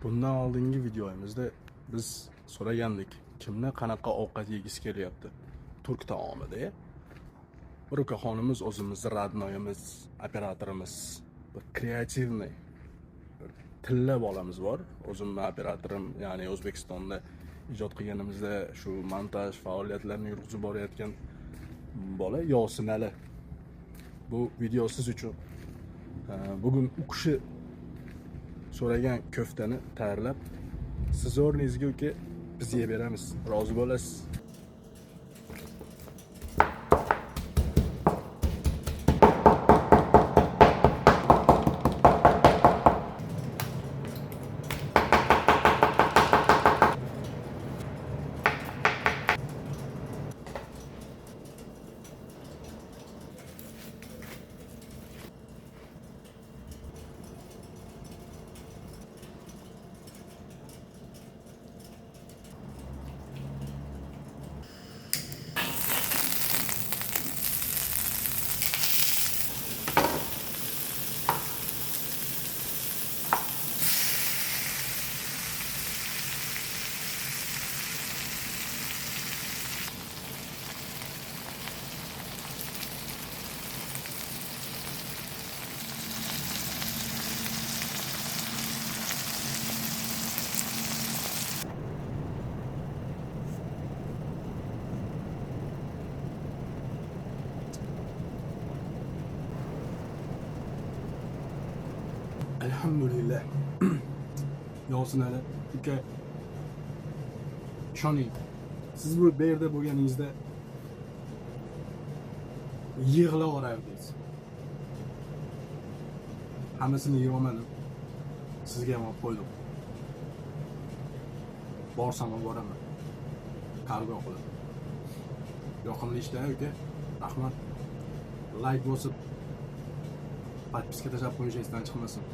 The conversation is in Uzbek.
Bundan oldingi videomizda biz so'ragandik, kimni qanaqa ovqat yegisi kelyapti turk taomida. Bir ukaxonimiz o'zimizni radnoyimiz, operatorimiz, bir kreativniy tilla bolamiz bor. O'zimni operatorim, ya'ni O'zbekistonda ijod qilganimizda shu montaj faoliyatlarini yurg'izib borayotgan bola Yosin Ali. Bu video siz uchun. Bugun u kishi so'ragan köftani tayyorlab siz o'rningizga uka biz yeb beramiz. Rozi bo'lasiz. Elhamdülillah. Yosin Ali uka, ishoning, siz bu yerda bo'lganingizda yig'lab o'rardingiz. Hammasini yeb olmadim. Sizga ham olib qo'ydim. Borsam ham boraman. Qargo qilib. Yoqimli ishlar uka. Rahmat. Like bosib, podpiska tashlab qo'yishingiz esdan chiqmasin.